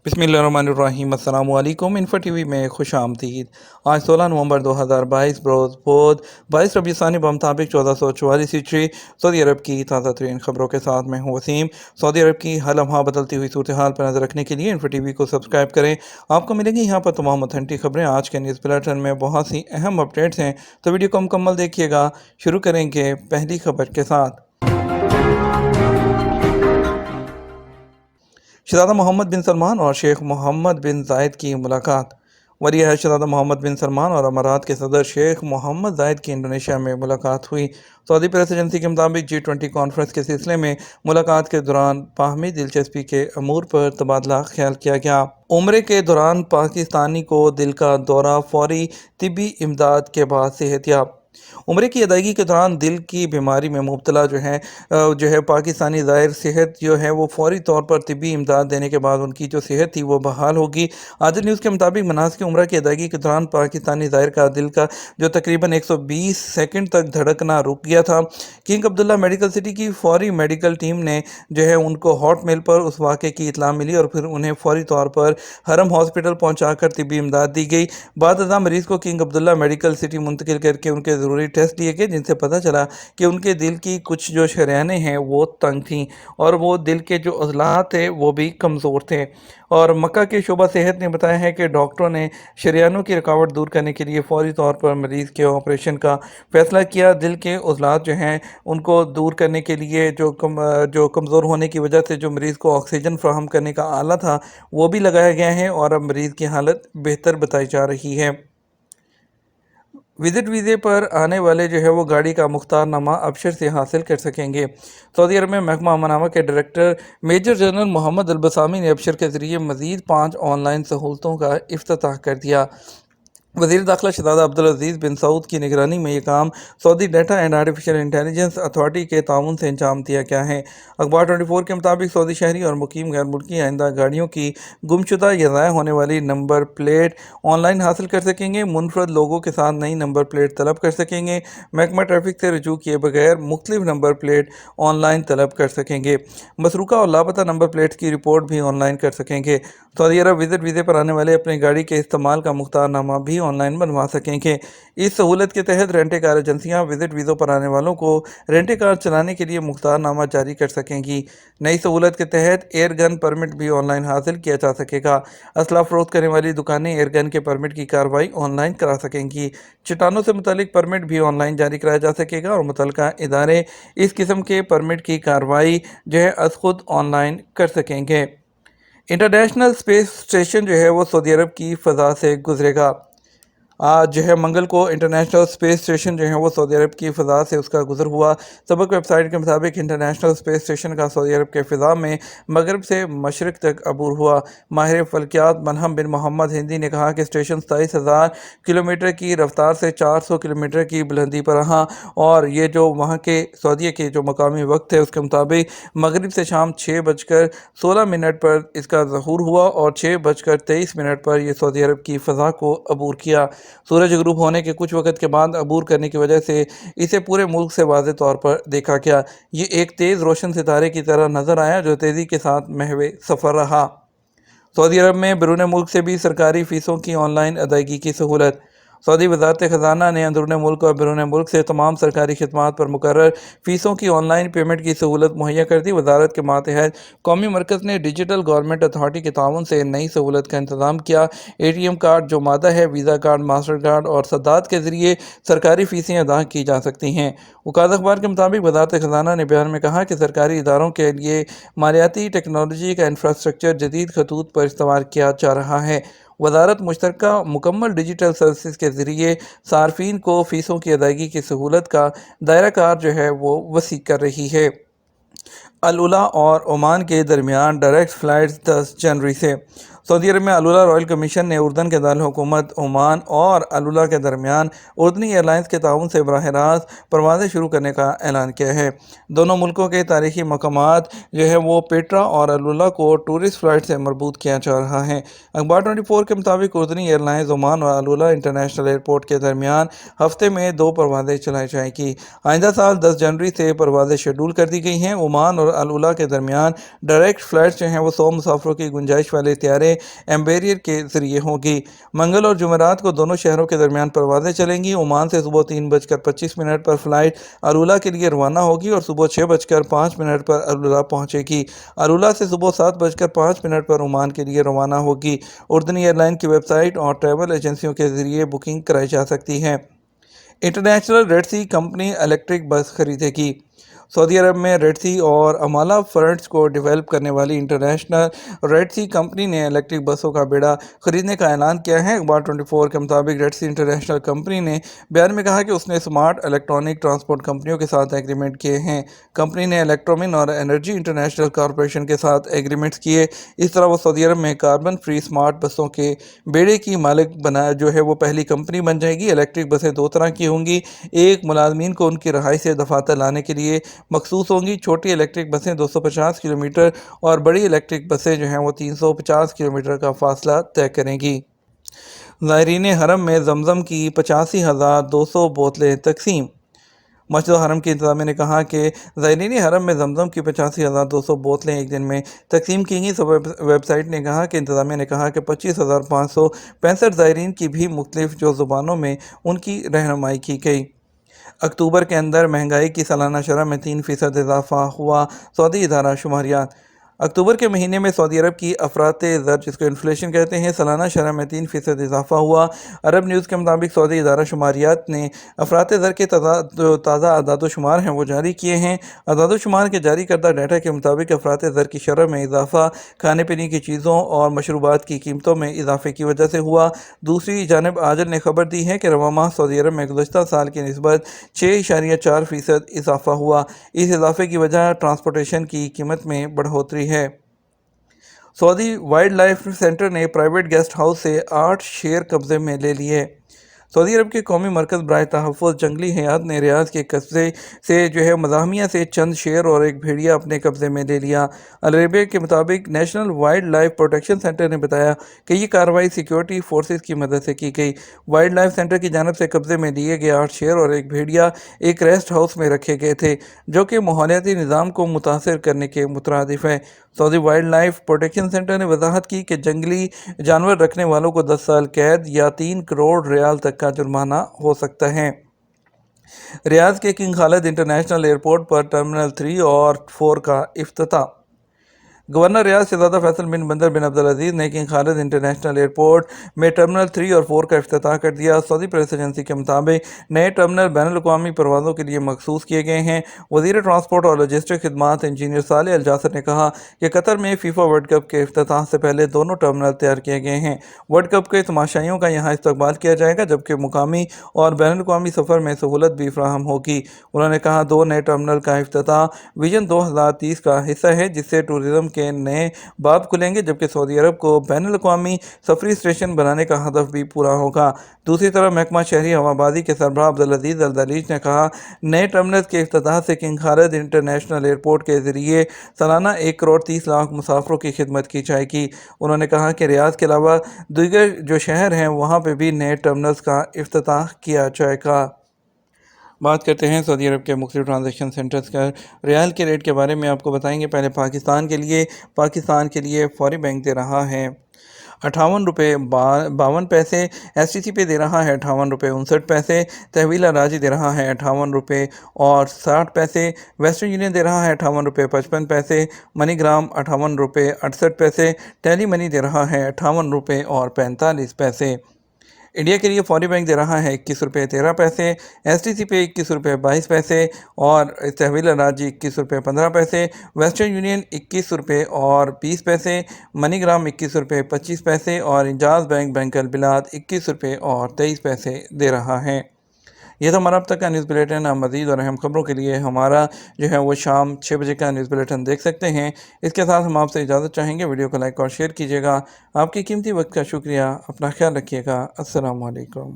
बिस्मिल्लाहिर्रहमानिर्रहीम। अस्सलाम वालेकुम। इन्फो टीवी में खुश आमदीद। आज 16 नवंबर 2022 बरोज़ बुध 22 रबी सानी बमुताबिक 1444 हिजरी सऊदी अरब की ताज़ा तरीन खबरों के साथ मैं हूँ वसीम। सऊदी अरब की हर लम्हा बदलती हुई सूरत हाल पर नजर रखने के लिए इन्फो टीवी को सब्सक्राइब करें। आपको मिलेंगी यहाँ पर तमाम ऑथेंटिक खबरें। आज के न्यूज़ बुलेटिन में बहुत सी अहम अपडेट्स हैं, तो वीडियो को मुकम्मल देखिएगा। शुरू करेंगे पहली खबर के साथ। शहज़ादा मोहम्मद बिन सलमान और शेख मोहम्मद बिन जायद की मुलाकात। वली अहद शहज़ादा मोहम्मद बिन सलमान और अमारात के सदर शेख मोहम्मद जायद की इंडोनेशिया में मुलाकात हुई। सऊदी प्रेस एजेंसी के मुताबिक G20 कॉन्फ्रेंस के सिलसिले में मुलाकात के दौरान बाहमी दिलचस्पी के अमूर पर तबादला ख्याल किया गया। उम्रे के दौरान पाकिस्तानी को दिल का दौरा, फौरी तिब्बी इमदाद के बाद सेहतयाब। उम्रे की अदायगी के दौरान दिल की बीमारी में मुब्तला जो है पाकिस्तानी ज़ाहिर सेहत जो है वो फौरी तौर पर तिब्बी इमदाद देने के बाद उनकी जो सेहत थी वो बहाल होगी। आदिल न्यूज़ के मुताबिक मनासिक उम्रा की अदायगी के दौरान पाकिस्तानी ज़ाहिर का दिल का जो तकरीबन 120 सेकंड तक धड़कना रुक गया था। किंग अब्दुल्ला मेडिकल सिटी की फौरी मेडिकल टीम ने जो है उनको हॉट मेल पर उस वाक़े की इतला मिली और फिर उन्हें फौरी तौर पर हरम हॉस्पिटल पहुँचा कर तिब्बी इमदाद दी गई। बाद अज़ा मरीज़ को किंग अब्दुल्ला मेडिकल सिटी मुंतकिल करके उनके ज़रूरी टेस्ट लिए गए, जिनसे पता चला कि उनके दिल की कुछ जो शरेयानें हैं वो तंग थीं और वो दिल के जो अज़लात थे वो भी कमज़ोर थे। और मक्का के शोबा सेहत ने बताया है कि डॉक्टरों ने शरेयानों की रुकावट दूर करने के लिए फ़ौरी तौर पर मरीज़ के ऑपरेशन का फ़ैसला किया। दिल के अज़लात जो हैं उनको दूर करने के लिए जो कमज़ोर होने की वजह से जो मरीज़ को ऑक्सीजन फ़राहम करने का आला था वो भी लगाया गया है और अब मरीज़ की हालत बेहतर बताई जा रही है। विजिट वीज़े पर आने वाले जो है वो गाड़ी का मुख्तारनामा अबशर से हासिल कर सकेंगे। सऊदी अरब में महकमा अमन के डायरेक्टर मेजर जनरल मोहम्मद अल-बसामी ने अबशर के ज़रिए मज़ीद 5 ऑनलाइन सहूलतों का इफ्तिताह कर दिया। वज़ीर दाखिला शहज़ादा अब्दुल अज़ीज़ बिन सऊद की निगरानी में ये काम Saudi data and artificial intelligence authority के ताउन से अंजाम दिया गया है। अखबार 24 के मुताबिक सऊदी शहरी और मुकीम गैर मुल्की आइंदा गाड़ियों की गुमशुदा या ज़ाया होने वाली नंबर प्लेट ऑनलाइन हासिल कर सकेंगे। मुनफरद लोगों के साथ नई नंबर प्लेट तलब कर सकेंगे। महकमा ट्रैफिक से रजू किए बगैर मुख्तलिफ नंबर प्लेट ऑनलाइन तलब कर सकेंगे। मसरूका और लापता नंबर प्लेट्स की रिपोर्ट भी ऑनलाइन कर सकेंगे। सऊदी अरब विजिट वीज़े पर आने वाले अपनी गाड़ी के इस्तेमाल का मुख्तारनामा भी ऑनलाइन बनवा सकेंगे। इस सहूलत के तहत रेंटे कार एजेंसियाँ विजिट वीज़ों पर आने वालों को रेंटे कार चलाने के लिए मुख्तारनामा जारी कर सकेंगी। नई सहूलत के तहत एयर गन परमिट भी ऑनलाइन हासिल किया जा सकेगा। असला फरोख्त करने वाली दुकानें एयर गन के परमिट की कार्रवाई ऑनलाइन करा सकेंगी। चट्टानों से मुतालिक परमिट भी ऑनलाइन जारी कराया जा सकेगा और मुतल्लिका इदारे इस किस्म के परमिट की कार्रवाई जो है अज खुद ऑनलाइन कर सकेंगे। इंटरनेशनल स्पेस स्टेशन जो है वो सऊदी अरब की फ़ज़ा से गुजरेगा। आज जो है मंगल को इंटरनेशनल स्पेस स्टेशन जो है वो सऊदी अरब की फ़ज़ा से उसका गुजर हुआ। सबक वेबसाइट के मुताबिक इंटरनेशनल स्पेस स्टेशन का सऊदी अरब के फ़िज़ा में मगरब से मशरक़ तक अबूर हुआ। माहिर फ़ल्कियात मलहम बिन मोहम्मद हिंदी ने कहा कि स्टेशन 27,000 किलोमीटर की रफ्तार से 400 किलोमीटर की बुलंदी पर रहा और ये जो वहाँ के सऊदीया के जो मकामी वक्त है उसके मुताबिक मगरिब से शाम 6:16 पर इसका ज़हूर हुआ और 6:23 पर यह सऊदी अरब की फ़ज़ा को अबूर किया। सूरज गुरूब होने के कुछ वक़्त के बाद अबूर करने की वजह से इसे पूरे मुल्क से वाज़े तौर पर देखा गया। ये एक तेज़ रोशन सितारे की तरह नज़र आया जो तेज़ी के साथ महवे सफ़र रहा। सऊदी अरब में बैरून मुल्क से भी सरकारी फ़ीसों की ऑनलाइन अदायगी की सहूलत। सऊदी वज़ारत ख़ज़ाना ने अंदरून मुल्क और बैरून मुल्क से तमाम सरकारी खिदमात पर मुकर्रर फ़ीसों की ऑनलाइन पेमेंट की सहूलत मुहैया कर दी। वज़ारत के मातहत कौमी मरकज़ ने डिजिटल गवर्नमेंट अथॉरिटी के ताउन से नई सहूलत का इंतज़ाम किया। ATM कार्ड जो मादा है, वीज़ा कार्ड, मास्टर कार्ड और सद्दात के ज़रिए सरकारी फ़ीसें अदा की जा सकती हैं। वकालत अखबार के मुताबिक वज़ारत ख़ज़ाना ने बयान में कहा कि सरकारी इदारों के लिए मालियाती टेक्नोलॉजी का इंफ्रास्ट्रक्चर जदीद खतूत पर इस्तेमाल किया जा रहा है। वज़ारत मुश्तरका मुकम्मल डिजिटल सर्विस के ज़रिए सार्फिन को फ़ीसों की अदायगी की सहूलत का दायरा कार जो है वो वसी कर रही है। अल उला और ओमान के दरमियान डायरेक्ट फ़्लाइट्स 10 जनवरी से। सऊदी अरब में अल उला रॉयल कमीशन ने उर्दन के दारुल हुकूमत ओमान और अल उला के दरमियान उर्दनी एयरलाइंस के ताउन से बराह रास्त परवाज़ें शुरू करने का ऐलान किया है। दोनों मुल्कों के तारीखी मकामात जो है वो पेट्रा और अल उला को टूरिस्ट फ़्लाइट से मरबूत किया जा रहा है। अखबार 24 के मुताबिक उर्दनी एयरलाइंस ओमान और अल उला इंटरनेशनल एयरपोर्ट के दरमियान हफ्ते में 2 परवाज़ें चलाई जाएगी। आइंदा साल 10 जनवरी से परवाज़ें शेड्यूल कर दी गई हैं। ओमान और अल उला के दरमियान डायरेक्ट फ़्लाइट्स जो हैं वो 100 मुसाफिरों की गुंजाइश वाले तैयारे ایمبیریئر کے ذریعے ہوگی۔ منگل اور جمعرات کو دونوں شہروں کے درمیان پروازیں چلیں گی۔ عمان سے صبح 3:25 پر فلائٹ ارولہ کے لیے روانہ ہوگی اور صبح 6:05 پر ارولہ پہنچے گی۔ ارولہ سے صبح 7:05 پر عمان کے لیے روانہ ہوگی۔ اردنی ایئر لائن کی ویب سائٹ اور ٹریول ایجنسیوں کے ذریعے بکنگ کرائی جا سکتی ہے۔ انٹرنیشنل ریڈ سی کمپنی الیکٹرک بس خریدے گی۔ سعودی عرب میں ریڈ سی اور امالہ فرنٹس کو ڈیولپ کرنے والی انٹرنیشنل ریڈ سی کمپنی نے الیکٹرک بسوں کا بیڑا خریدنے کا اعلان کیا ہے۔ اخبار 24 کے مطابق ریڈ سی انٹرنیشنل کمپنی نے بیان میں کہا کہ اس نے اسمارٹ الیکٹرانک ٹرانسپورٹ کمپنیوں کے ساتھ ایگریمنٹ کیے ہیں۔ کمپنی نے الیکٹرومن اور انرجی انٹرنیشنل کارپوریشن کے ساتھ ایگریمنٹس کیے۔ اس طرح وہ سعودی عرب میں کاربن فری اسمارٹ بسوں کے بیڑے کی مالک وہ پہلی کمپنی بن جائے گی۔ الیکٹرک بسیں دو طرح کی ہوں گی، ایک ملازمین کو ان کی رہائش سے دفاتر لانے کے لیے مخصوص ہوں گی۔ چھوٹی الیکٹرک بسیں 250 کلومیٹر اور بڑی الیکٹرک بسیں 350 کلومیٹر کا فاصلہ طے کریں گی۔ زائرین حرم میں زمزم کی 85,200 بوتلیں تقسیم۔ مسجد الحرم کی انتظامیہ نے کہا کہ زائرین حرم میں زمزم کی 85,200 بوتلیں ایک دن میں تقسیم کی گئیں۔ ویب سائٹ نے کہا کہ انتظامیہ نے کہا کہ 25,565 زائرین کی بھی مختلف زبانوں میں ان کی رہنمائی کی گئی۔ اکتوبر کے اندر مہنگائی کی سالانہ شرح میں 3% اضافہ ہوا۔ سعودی ادارہ شماریات۔ اکتوبر کے مہینے میں سعودی عرب کی افراط زر، جس کو انفلیشن کہتے ہیں، سالانہ شرح میں 3% اضافہ ہوا۔ عرب نیوز کے مطابق سعودی ادارہ شماریات نے افراط زر کے تازہ اعداد و شمار ہیں وہ جاری کیے ہیں۔ اعداد و شمار کے جاری کردہ ڈیٹا کے مطابق افراط زر کی شرح میں اضافہ کھانے پینے کی چیزوں اور مشروبات کی قیمتوں میں اضافے کی وجہ سے ہوا۔ دوسری جانب آجل نے خبر دی ہے کہ رواں ماہ سعودی عرب میں گزشتہ سال کی نسبت 6.4% اضافہ ہوا۔ اس اضافے کی وجہ ٹرانسپورٹیشن کی قیمت میں بڑھوتری ہے۔ سعودی وائلڈ لائف سینٹر نے پرائیویٹ گیسٹ ہاؤس سے 8 شیر قبضے میں لے لیے۔ سعودی عرب کے قومی مرکز برائے تحفظ جنگلی حیات نے ریاض کے قصبے سے مزاحمیہ سے چند شیر اور ایک بھیڑیا اپنے قبضے میں لے لیا۔ العربیہ کے مطابق national wildlife protection centre نے بتایا کہ یہ کارروائی سیکیورٹی فورسز کی مدد سے کی گئی۔ وائلڈ لائف سینٹر کی جانب سے قبضے میں لیے گئے 8 شیر اور ایک بھیڑیا ایک ریسٹ ہاؤس میں رکھے گئے تھے، جو کہ ماحولیاتی نظام کو متاثر کرنے کے مترادف ہے۔ سعودی وائلڈ لائف پروٹیکشن سینٹر نے وضاحت کی کہ جنگلی جانور رکھنے والوں کو 10 سال قید یا 3 کروڑ ریال تک کا جرمانہ ہو سکتا ہے۔ ریاض کے کنگ خالد انٹرنیشنل ایئرپورٹ پر ٹرمنل 3 اور 4 کا افتتاح۔ گورنر ریاض شہزادہ فیصل بن بندر بن عبدالعزیز نے کنگ خالد انٹرنیشنل ایئرپورٹ میں ٹرمنل 3 اور 4 کا افتتاح کر دیا۔ سعودی پریس ایجنسی کے مطابق نئے ٹرمنل بین الاقوامی پروازوں کے لیے مخصوص کیے گئے ہیں۔ وزیر ٹرانسپورٹ اور لاجسٹک خدمات انجینئر صالح الجاسر نے کہا کہ قطر میں فیفا ورلڈ کپ کے افتتاح سے پہلے دونوں ٹرمنل تیار کیے گئے ہیں۔ ورلڈ کپ کے تماشائیوں کا یہاں استقبال کیا جائے گا، جبکہ مقامی اور بین الاقوامی سفر میں سہولت بھی فراہم ہوگی۔ انہوں نے کہا 2 نئے ٹرمنل کا افتتاح ویژن 2030 کا حصہ ہے، جس سے ٹورزم کے نئے باب کھلیں گے، جبکہ سعودی عرب کو بین الاقوامی سفری اسٹیشن بنانے کا ہدف بھی پورا ہوگا۔ دوسری طرف محکمہ شہری ہوابازی کے سربراہ عبدالعزیز الدلیچ نے کہا نئے ٹرمنلز کے افتتاح سے کنگ خالد انٹرنیشنل ایئرپورٹ کے ذریعے سالانہ 1.30 کروڑ مسافروں کی خدمت کی جائے گی۔ انہوں نے کہا کہ ریاض کے علاوہ دیگر شہر ہیں وہاں پہ بھی نئے ٹرمنلز کا افتتاح کیا جائے گا۔ بات کرتے ہیں سعودی عرب کے مختلف ٹرانزیکشن سینٹرز کا ریال کے ریٹ کے بارے میں آپ کو بتائیں گے۔ پہلے پاکستان کے لیے فوری بینک دے رہا ہے 58 روپے 52 پیسے، ایس ٹی سی پہ دے رہا ہے 58 روپے 59 پیسے، تحویل اراضی دے رہا ہے 58 روپے اور 60 پیسے، ویسٹرن یونین دے رہا ہے 58 روپے 55 پیسے، منی گرام 58 روپے 68 پیسے، ٹیلی منی دے رہا ہے 58 روپے اور 45 پیسے۔ انڈیا کے لیے فوری بینک دے رہا ہے 21 روپے 13 پیسے، ایس ٹی سی پہ 21 روپے 22 پیسے اور تحویل اراضی 21 روپے 15 پیسے، ویسٹرن یونین 21 روپے اور 20 پیسے، منی گرام 21 روپے 25 پیسے اور انجاز بینک البلاد 21 روپے اور 23 پیسے دے رہا ہے۔ یہ تو ہمارا اب تک کا نیوز بلیٹن۔ آپ مزید اور اہم خبروں کے لیے ہمارا وہ شام 6 بجے کا نیوز بلیٹن دیکھ سکتے ہیں۔ اس کے ساتھ ہم آپ سے اجازت چاہیں گے، ویڈیو کو لائک اور شیئر کیجیے گا۔ آپ کی قیمتی وقت کا شکریہ، اپنا خیال رکھیے گا۔ السلام علیکم۔